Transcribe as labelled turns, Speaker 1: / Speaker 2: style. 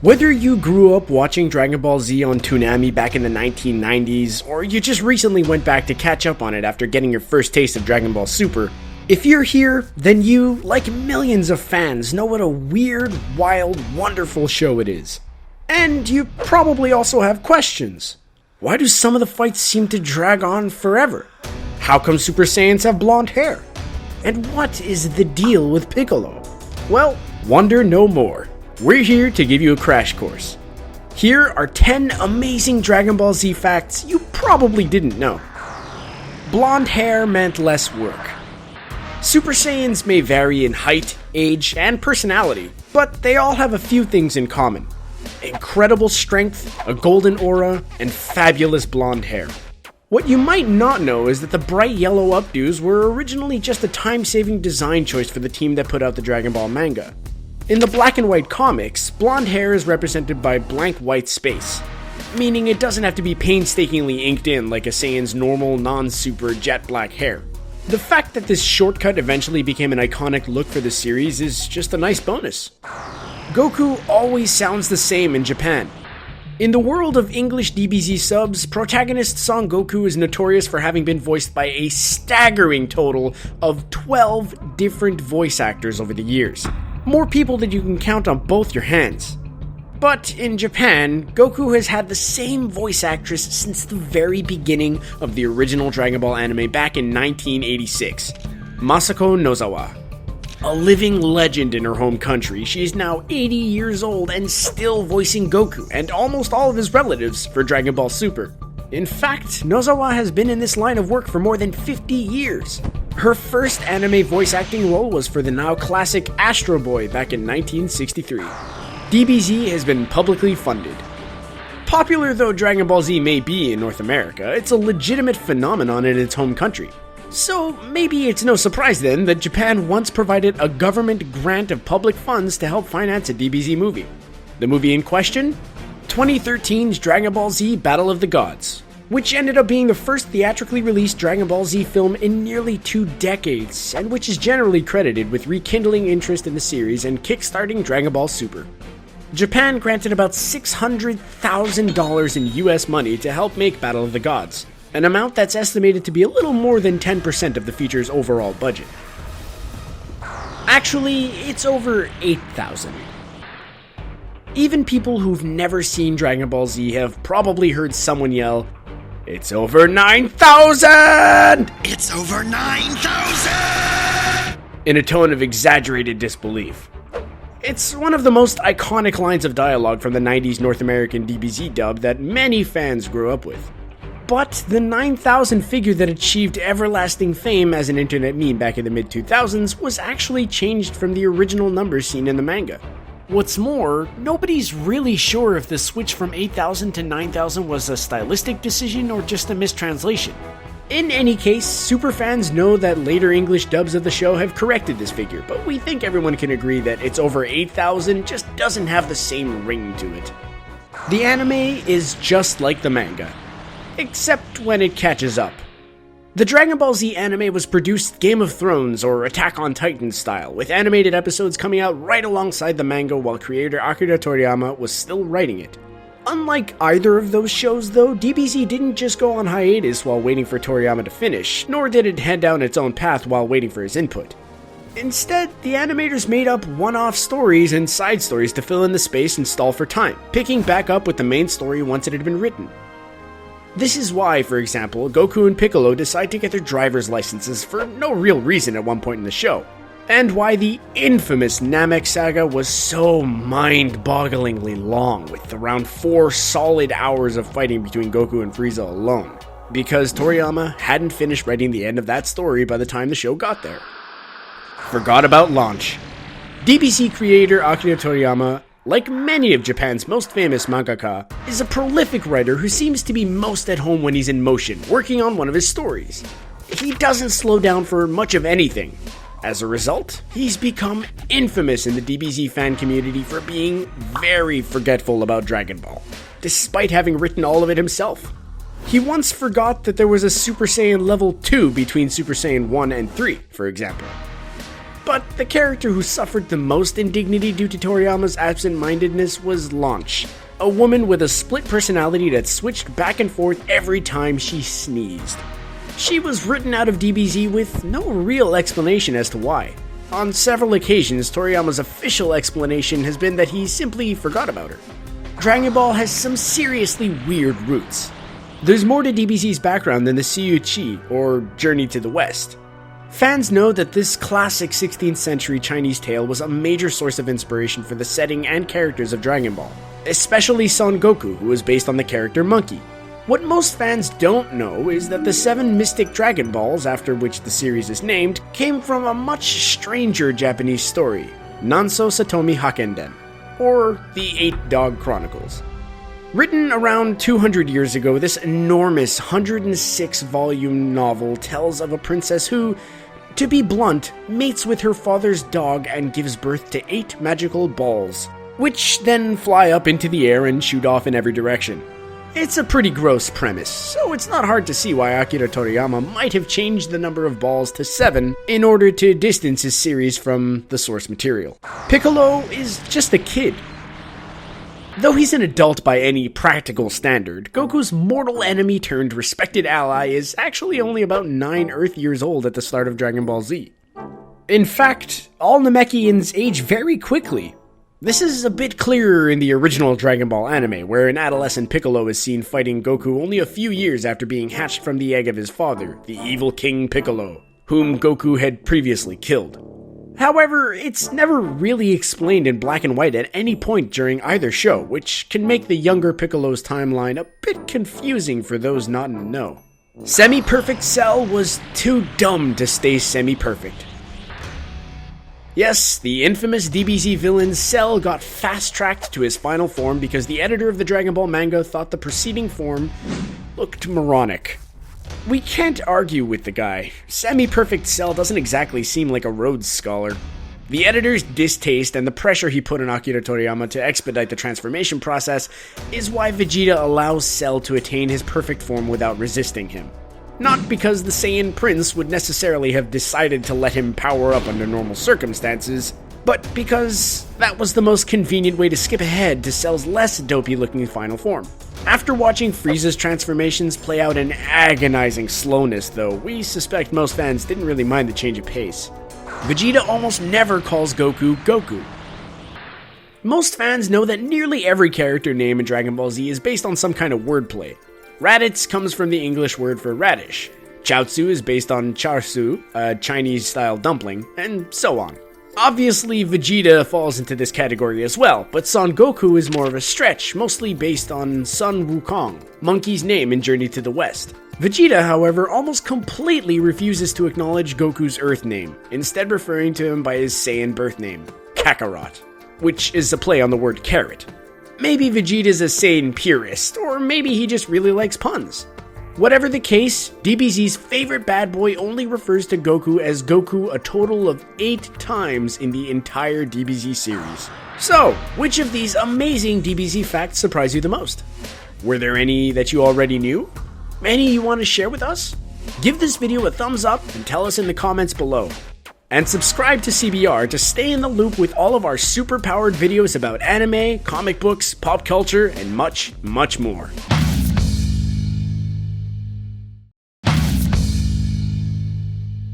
Speaker 1: Whether you grew up watching Dragon Ball Z on Toonami back in the 1990s, or you just recently went back to catch up on it after getting your first taste of Dragon Ball Super, if you're here, then you, like millions of fans, know what a weird, wild, wonderful show it is. And you probably also have questions. Why do some of the fights seem to drag on forever? How come Super Saiyans have blonde hair? And what is the deal with Piccolo? Well, wonder no more. We're here to give you a crash course. Here are 10 amazing Dragon Ball Z facts you probably didn't know. Blonde hair meant less work. Super Saiyans may vary in height, age, and personality, but they all have a few things in common. Incredible strength, a golden aura, and fabulous blonde hair. What you might not know is that the bright yellow updos were originally just a time-saving design choice for the team that put out the Dragon Ball manga. In the black and white comics, blonde hair is represented by blank white space, meaning it doesn't have to be painstakingly inked in like a Saiyan's normal, non-super jet black hair. The fact that this shortcut eventually became an iconic look for the series is just a nice bonus. Goku always sounds the same in Japan. In the world of English DBZ subs, protagonist Son Goku is notorious for having been voiced by a staggering total of 12 different voice actors over the years. More people than you can count on both your hands. But in Japan, Goku has had the same voice actress since the very beginning of the original Dragon Ball anime back in 1986, Masako Nozawa. A living legend in her home country, she is now 80 years old and still voicing Goku and almost all of his relatives for Dragon Ball Super. In fact, Nozawa has been in this line of work for more than 50 years. Her first anime voice acting role was for the now classic Astro Boy back in 1963. DBZ has been publicly funded. Popular though Dragon Ball Z may be in North America, it's a legitimate phenomenon in its home country. So maybe it's no surprise then that Japan once provided a government grant of public funds to help finance a DBZ movie. The movie in question? 2013's Dragon Ball Z Battle of the Gods, which ended up being the first theatrically released Dragon Ball Z film in nearly 2 decades, and which is generally credited with rekindling interest in the series and kickstarting Dragon Ball Super. Japan granted about $600,000 in US money to help make Battle of the Gods, an amount that's estimated to be a little more than 10% of the feature's overall budget. Actually, it's over 8,000. Even people who've never seen Dragon Ball Z have probably heard someone yell, "It's over 9,000! It's over 9,000!" in a tone of exaggerated disbelief. It's one of the most iconic lines of dialogue from the 90s North American DBZ dub that many fans grew up with. But the 9,000 figure that achieved everlasting fame as an internet meme back in the mid-2000s was actually changed from the original numbers seen in the manga. What's more, nobody's really sure if the switch from 8,000 to 9,000 was a stylistic decision or just a mistranslation. In any case, superfans know that later English dubs of the show have corrected this figure, but we think everyone can agree that it's over 8,000 just doesn't have the same ring to it. The anime is just like the manga, except when it catches up. The Dragon Ball Z anime was produced Game of Thrones or Attack on Titan style, with animated episodes coming out right alongside the manga while creator Akira Toriyama was still writing it. Unlike either of those shows though, DBZ didn't just go on hiatus while waiting for Toriyama to finish, nor did it head down its own path while waiting for his input. Instead, the animators made up one-off stories and side stories to fill in the space and stall for time, picking back up with the main story once it had been written. This is why, for example, Goku and Piccolo decide to get their driver's licenses for no real reason at one point in the show, and why the infamous Namek saga was so mind-bogglingly long, with around 4 solid hours of fighting between Goku and Frieza alone, because Toriyama hadn't finished writing the end of that story by the time the show got there. Forgot about launch. DBZ creator Akira Toriyama, like many of Japan's most famous mangaka, is a prolific writer who seems to be most at home when he's in motion, working on one of his stories. He doesn't slow down for much of anything. As a result, he's become infamous in the DBZ fan community for being very forgetful about Dragon Ball, despite having written all of it himself. He once forgot that there was a Super Saiyan level 2 between Super Saiyan 1 and 3, for example. But the character who suffered the most indignity due to Toriyama's absent-mindedness was Launch, a woman with a split personality that switched back and forth every time she sneezed. She was written out of DBZ with no real explanation as to why. On several occasions, Toriyama's official explanation has been that he simply forgot about her. Dragon Ball has some seriously weird roots. There's more to DBZ's background than the Siyuchi, or Journey to the West. Fans know that this classic 16th century Chinese tale was a major source of inspiration for the setting and characters of Dragon Ball, especially Son Goku, who was based on the character Monkey. What most fans don't know is that the 7 mystic Dragon Balls, after which the series is named, came from a much stranger Japanese story, Nanso Satomi Hakenden, or the 8 Dog Chronicles. Written around 200 years ago, this enormous 106-volume novel tells of a princess who, to be blunt, mates with her father's dog and gives birth to 8 magical balls, which then fly up into the air and shoot off in every direction. It's a pretty gross premise, so it's not hard to see why Akira Toriyama might have changed the number of balls to 7 in order to distance his series from the source material. Piccolo is just a kid. Though he's an adult by any practical standard, Goku's mortal enemy turned respected ally is actually only about 9 Earth years old at the start of Dragon Ball Z. In fact, all Namekians age very quickly. This is a bit clearer in the original Dragon Ball anime, where an adolescent Piccolo is seen fighting Goku only a few years after being hatched from the egg of his father, the evil King Piccolo, whom Goku had previously killed. However, it's never really explained in black and white at any point during either show, which can make the younger Piccolo's timeline a bit confusing for those not in the know. Semi-Perfect Cell was too dumb to stay semi-perfect. Yes, the infamous DBZ villain Cell got fast-tracked to his final form because the editor of the Dragon Ball manga thought the preceding form looked moronic. We can't argue with the guy. Semi-Perfect Cell doesn't exactly seem like a Rhodes Scholar. The editor's distaste and the pressure he put on Akira Toriyama to expedite the transformation process is why Vegeta allows Cell to attain his perfect form without resisting him. Not because the Saiyan Prince would necessarily have decided to let him power up under normal circumstances, but because that was the most convenient way to skip ahead to Cell's less dopey-looking final form. After watching Frieza's transformations play out in agonizing slowness, though, we suspect most fans didn't really mind the change of pace. Vegeta almost never calls Goku Goku. Most fans know that nearly every character name in Dragon Ball Z is based on some kind of wordplay. Raditz comes from the English word for radish, Chaozu is based on charsu, a Chinese-style dumpling, and so on. Obviously, Vegeta falls into this category as well, but Son Goku is more of a stretch, mostly based on Sun Wukong, Monkey's name in Journey to the West. Vegeta, however, almost completely refuses to acknowledge Goku's Earth name, instead referring to him by his Saiyan birth name, Kakarot, which is a play on the word carrot. Maybe Vegeta's a Saiyan purist, or maybe he just really likes puns. Whatever the case, DBZ's favorite bad boy only refers to Goku as Goku a total of 8 times in the entire DBZ series. So, which of these amazing DBZ facts surprised you the most? Were there any that you already knew? Any you want to share with us? Give this video a thumbs up and tell us in the comments below. And subscribe to CBR to stay in the loop with all of our super-powered videos about anime, comic books, pop culture, and much, much more.